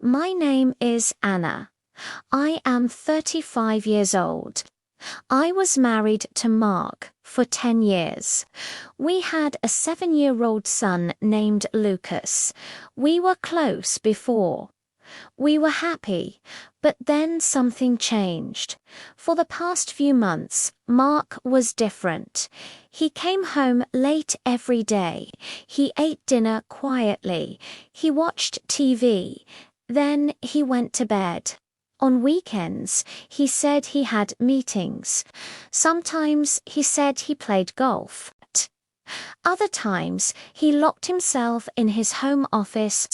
My name is Anna. I am 35 years old. I was married to Mark for 10 years. We had a 7-year-old son named Lucas. We were close before. We were happy, but then something changed. For the past few months, Mark was different. He came home late every day. He ate dinner quietly. He watched TV. Then he went to bed. On weekends, he said he had meetings. Sometimes he said he played golf. Other times, he locked himself in his home office.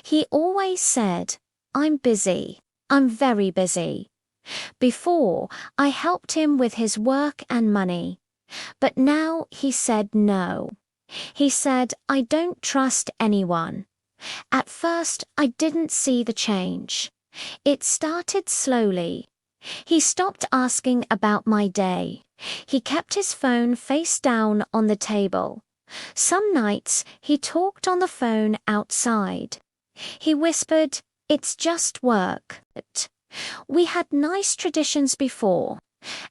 He always said, "I'm busy. I'm very busy." Before, I helped him with his work and money. But now he said no. He said, "I don't trust anyone." At first, I didn't see the change. It started slowly. He stopped asking about my day. He kept his phone face down on the table. Some nights, he talked on the phone outside. He whispered, "It's just work." We had nice traditions before.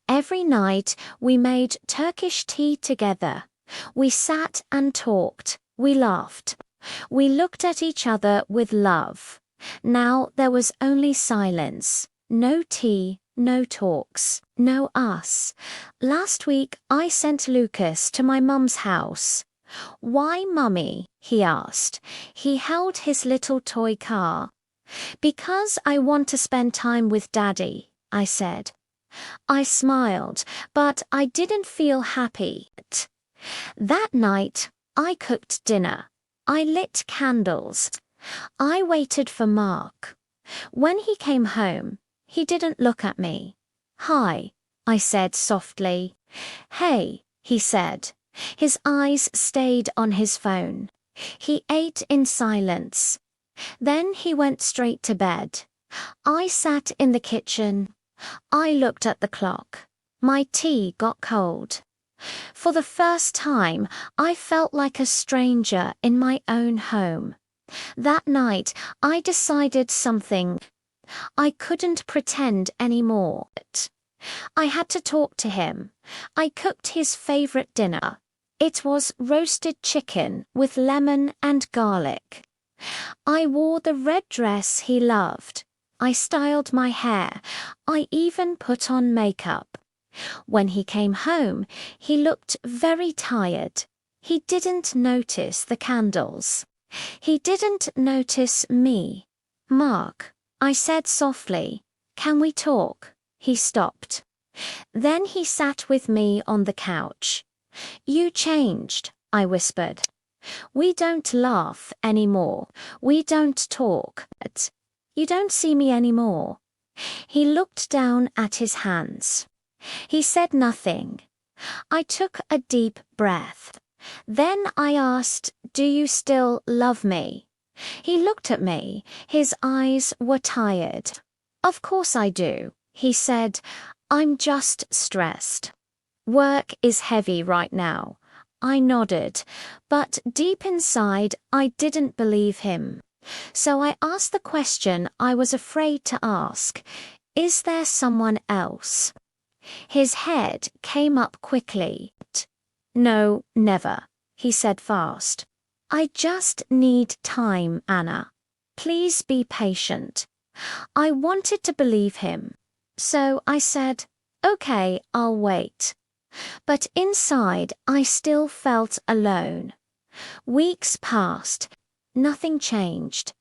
Every night, we made Turkish tea together. We sat and talked. We laughed. We looked at each other with love. Now there was only silence. No tea, no talks, no us. Last week, I sent Lucas to my mum's house. "Why, Mummy?" he asked. He held his little toy car. "Because I want to spend time with Daddy," I said. I smiled, but I didn't feel happy. That night, I cooked dinner. I lit candles. I waited for Mark. When he came home, he didn't look at me. "Hi," I said softly. "Hey," he said. His eyes stayed on his phone. He ate in silence. Then he went straight to bed. I sat in the kitchen. I looked at the clock. My tea got cold. For the first time, I felt like a stranger in my own home. That night, I decided something. I couldn't pretend anymore. I had to talk to him. I cooked his favorite dinner. It was roasted chicken with lemon and garlic. I wore the red dress he loved. I styled my hair. I even put on makeup. When he came home, he looked very tired. He didn't notice the candles. He didn't notice me. "Mark," I said softly, "can we talk?" He stopped. Then he sat with me on the couch. "You changed," I whispered. "We don't laugh anymore. We don't talk. You don't see me anymore." He looked down at his hands. He said nothing. I took a deep breath. Then I asked, "Do you still love me?" He looked at me. His eyes were tired. "Of course I do," he said. "I'm just stressed. Work is heavy right now." I nodded, but deep inside I didn't believe him. So I asked the question I was afraid to ask. Is there someone else? His head came up quickly. "No, never," he said fast. "I just need time, Anna. Please be patient." I wanted to believe him. So I said, "Okay, I'll wait." But inside, I still felt alone. Weeks passed. Nothing changed.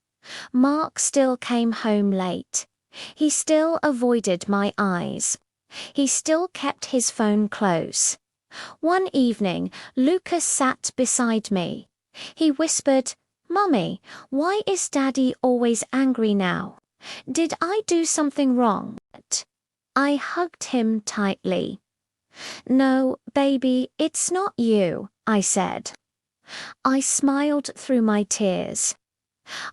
Mark still came home late. He still avoided my eyes. He still kept his phone close. One evening, Lucas sat beside me. He whispered, "Mummy, why is Daddy always angry now? Did I do something wrong?" I hugged him tightly. "No, baby, it's not you," I said. I smiled through my tears.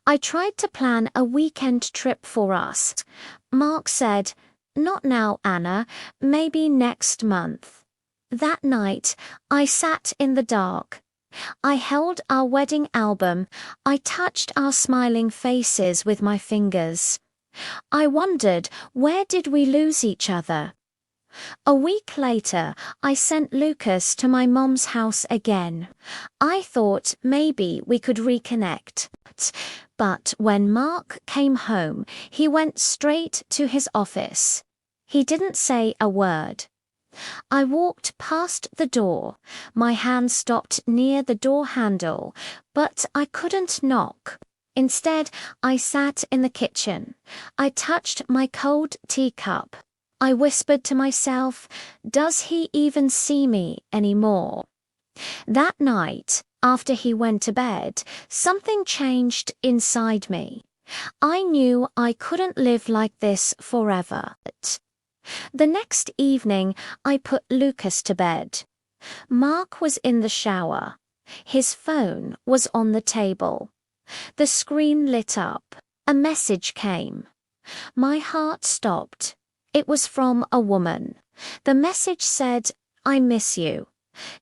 I tried to plan a weekend trip for us. Mark said, "Not now, Anna, maybe next month." That night, I sat in the dark. I held our wedding album. I touched our smiling faces with my fingers. I wondered, where did we lose each other? A week later, I sent Lucas to my mom's house again. I thought maybe we could reconnect. But when Mark came home, he went straight to his office. He didn't say a word. I walked past the door. My hand stopped near the door handle, but I couldn't knock. Instead, I sat in the kitchen. I touched my cold teacup. I whispered to myself, does he even see me anymore? That night, after he went to bed, something changed inside me. I knew I couldn't live like this forever. The next evening, I put Lucas to bed. Mark was in the shower. His phone was on the table. The screen lit up. A message came. My heart stopped. It was from a woman. The message said, I miss you.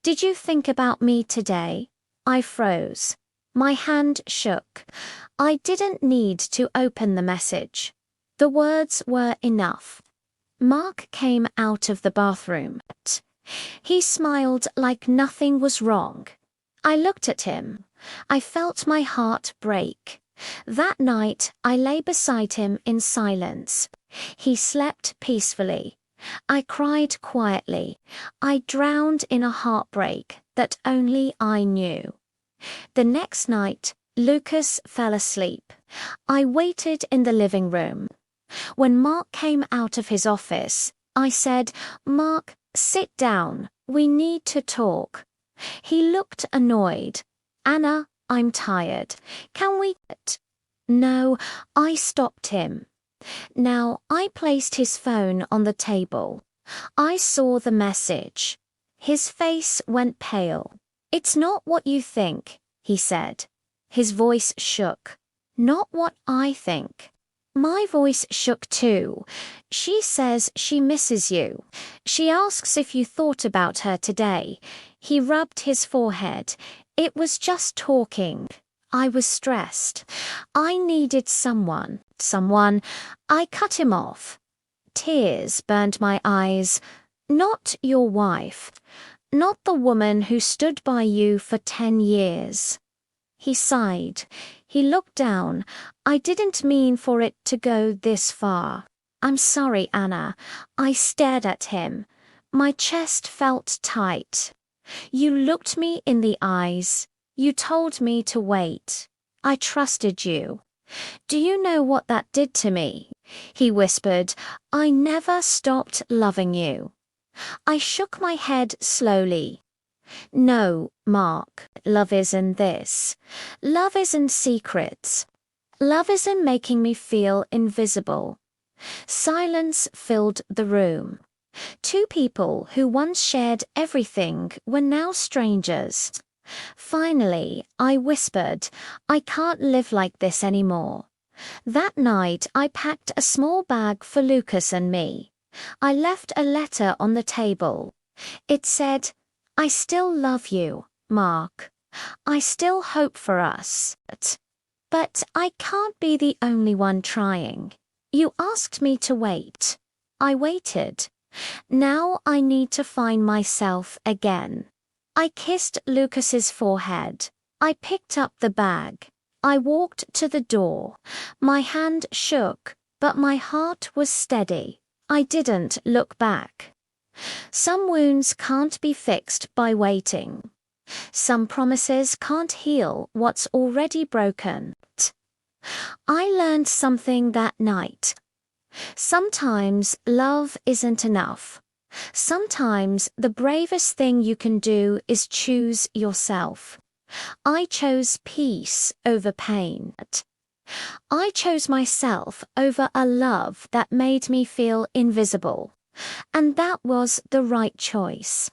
Did you think about me today? I froze. My hand shook. I didn't need to open the message. The words were enough. Mark came out of the bathroom. He smiled like nothing was wrong. I looked at him. I felt my heart break. That night, I lay beside him in silence. He slept peacefully. I cried quietly. I drowned in a heartbreak that only I knew. The next night, Lucas fell asleep. I waited in the living room. When Mark came out of his office, I said, Mark, sit down. We need to talk. He looked annoyed. Anna, I'm tired. Can we... No, I stopped him. Now, I placed his phone on the table. I saw the message. His face went pale. It's not what you think, he said. His voice shook. Not what I think. My voice shook too. She says she misses you. She asks if you thought about her today. He rubbed his forehead. It was just talking. I was stressed. I needed someone. I cut him off. Tears burned my eyes. Not your wife. Not the woman who stood by you for 10 years. He sighed. He looked down. I didn't mean for it to go this far. I'm sorry, Anna. I stared at him. My chest felt tight. You looked me in the eyes. You told me to wait. I trusted you. Do you know what that did to me? He whispered, I never stopped loving you. I shook my head slowly. No, Mark, love isn't this. Love isn't secrets. Love isn't making me feel invisible. Silence filled the room. Two people who once shared everything were now strangers. Finally, I whispered, I can't live like this anymore. That night, I packed a small bag for Lucas and me. I left a letter on the table. It said, I still love you, Mark. I still hope for us. But I can't be the only one trying. You asked me to wait. I waited. Now I need to find myself again. I kissed Lucas's forehead. I picked up the bag. I walked to the door. My hand shook, but my heart was steady. I didn't look back. Some wounds can't be fixed by waiting. Some promises can't heal what's already broken. I learned something that night. Sometimes love isn't enough. Sometimes the bravest thing you can do is choose yourself. I chose peace over pain. I chose myself over a love that made me feel invisible. And that was the right choice.